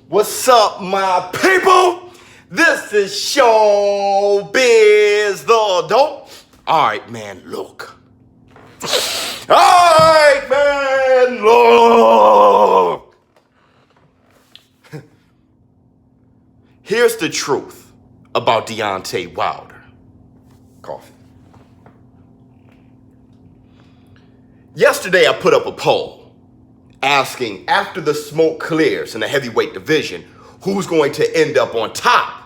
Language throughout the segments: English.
What's up, my people? This is ShowBizz the Dope. Alright, man, look. Alright, man, look. Here's the truth about Deontay Wilder. Coffee. Yesterday, I put up a poll asking, after the smoke clears in the heavyweight division, who's going to end up on top?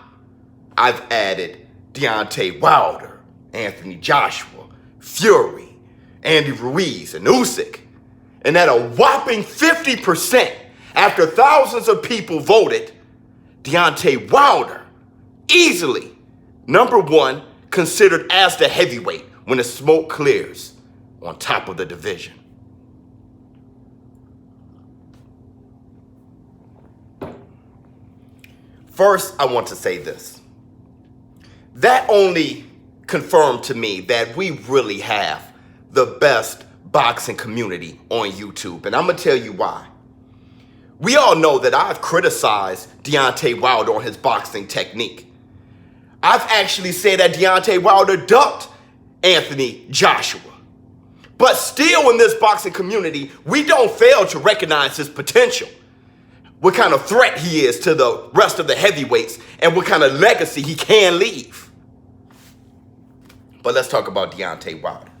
I've added Deontay Wilder, Anthony Joshua, Fury, Andy Ruiz, and Usyk. And at a whopping 50%, after thousands of people voted, Deontay Wilder, easily number one, considered as the heavyweight when the smoke clears on top of the division. First, I want to say this. That only confirmed to me that we really have the best boxing community on YouTube. And I'm going to tell you why. We all know that I've criticized Deontay Wilder on his boxing technique. I've actually said that Deontay Wilder ducked Anthony Joshua. But still in this boxing community, we don't fail to recognize his potential. What kind of threat he is to the rest of the heavyweights and what kind of legacy he can leave. But let's talk about Deontay Wilder.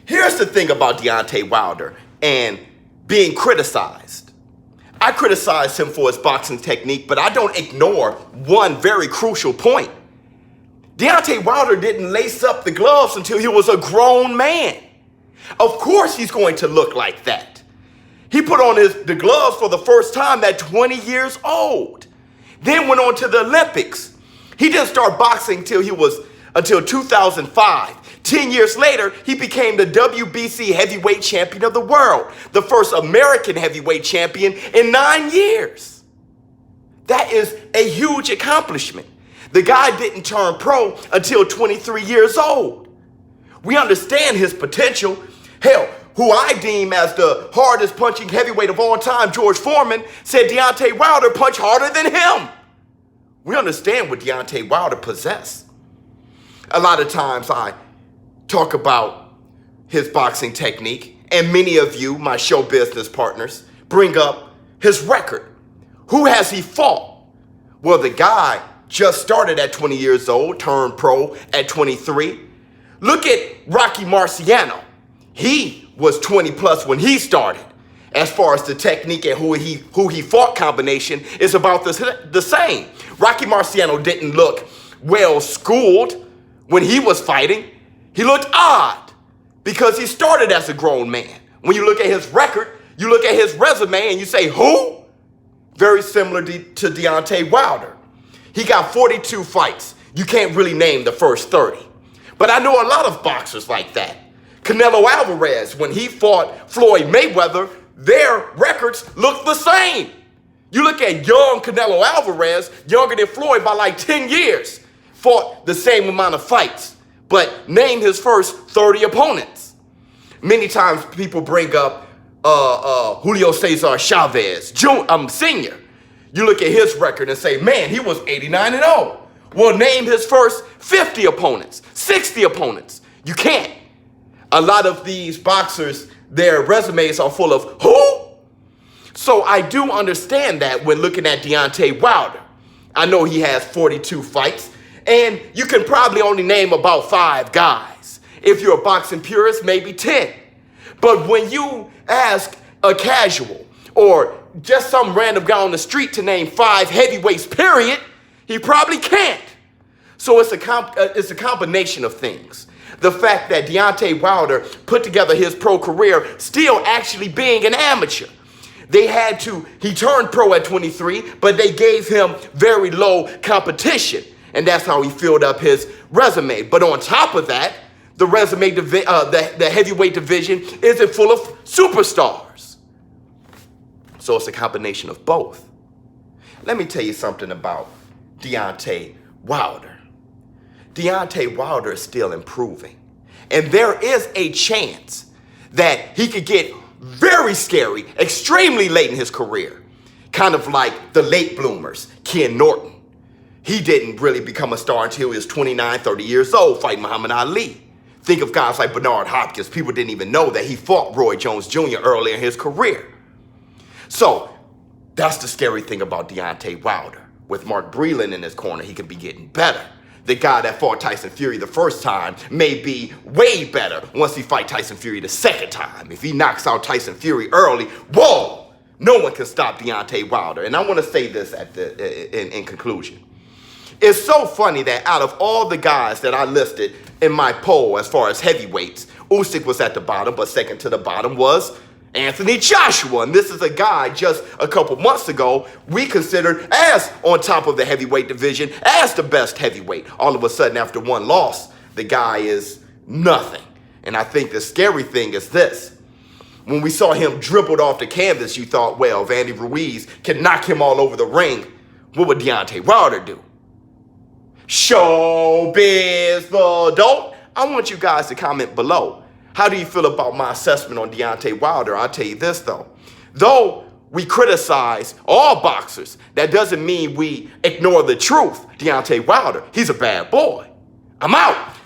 Here's the thing about Deontay Wilder and being criticized. I criticize him for his boxing technique, but I don't ignore one very crucial point. Deontay Wilder didn't lace up the gloves until he was a grown man. Of course he's going to look like that. He put on the gloves for the first time at 20 years old. Then went on to the Olympics. He didn't start boxing until 2005. 10 years later, he became the WBC heavyweight champion of the world, the first American heavyweight champion in 9 years. That is a huge accomplishment. The guy didn't turn pro until 23 years old. We understand his potential. Hell, who I deem as the hardest punching heavyweight of all time, George Foreman, said Deontay Wilder punched harder than him. We understand what Deontay Wilder possessed. A lot of times I talk about his boxing technique, and many of you, my show business partners, bring up his record. Who has he fought? Well, the guy just started at 20 years old, turned pro at 23. Look at Rocky Marciano. He was 20 plus when he started. As far as the technique and who he fought combination is about the same. Rocky Marciano didn't look well schooled when he was fighting. He looked odd because he started as a grown man. When you look at his record, you look at his resume and you say, who? Very similar to Deontay Wilder. He got 42 fights. You can't really name the first 30. But I know a lot of boxers like that. Canelo Alvarez, when he fought Floyd Mayweather, their records look the same. You look at young Canelo Alvarez, younger than Floyd by like 10 years, fought the same amount of fights, but name his first 30 opponents. Many times people bring up Julio Cesar Chavez, Sr. You look at his record and say, man, he was 89-0. Well, name his first 50 opponents, 60 opponents. You can't. A lot of these boxers, their resumes are full of who? So I do understand that when looking at Deontay Wilder. I know he has 42 fights, and you can probably only name about 5 guys. If you're a boxing purist, maybe 10. But when you ask a casual or just some random guy on the street to name 5 heavyweights, period, he probably can't. So it's a combination of things. The fact that Deontay Wilder put together his pro career still actually being an amateur. He turned pro at 23, but they gave him very low competition. And that's how he filled up his resume. But on top of that, the heavyweight division isn't full of superstars. So it's a combination of both. Let me tell you something about Deontay Wilder. Deontay Wilder is still improving. And there is a chance that he could get very scary, extremely late in his career. Kind of like the late bloomers, Ken Norton. He didn't really become a star until he was 29, 30 years old fighting Muhammad Ali. Think of guys like Bernard Hopkins. People didn't even know that he fought Roy Jones Jr. early in his career. So that's the scary thing about Deontay Wilder. With Mark Breland in his corner, he could be getting better. The guy that fought Tyson Fury the first time may be way better once he fights Tyson Fury the second time. If he knocks out Tyson Fury early, whoa, no one can stop Deontay Wilder. And I want to say this in conclusion. It's so funny that out of all the guys that I listed in my poll as far as heavyweights, Usyk was at the bottom, but second to the bottom was Anthony Joshua. And this is a guy just a couple months ago we considered as on top of the heavyweight division, as the best heavyweight. All of a sudden, after one loss, the guy is nothing. And I think the scary thing is this. When we saw him dribbled off the canvas, you thought, well, if Andy Ruiz can knock him all over the ring, what would Deontay Wilder do? ShowBizz the Dope. I want you guys to comment below. How do you feel about my assessment on Deontay Wilder? I'll tell you this, though. Though we criticize all boxers, that doesn't mean we ignore the truth. Deontay Wilder, he's a bad boy. I'm out.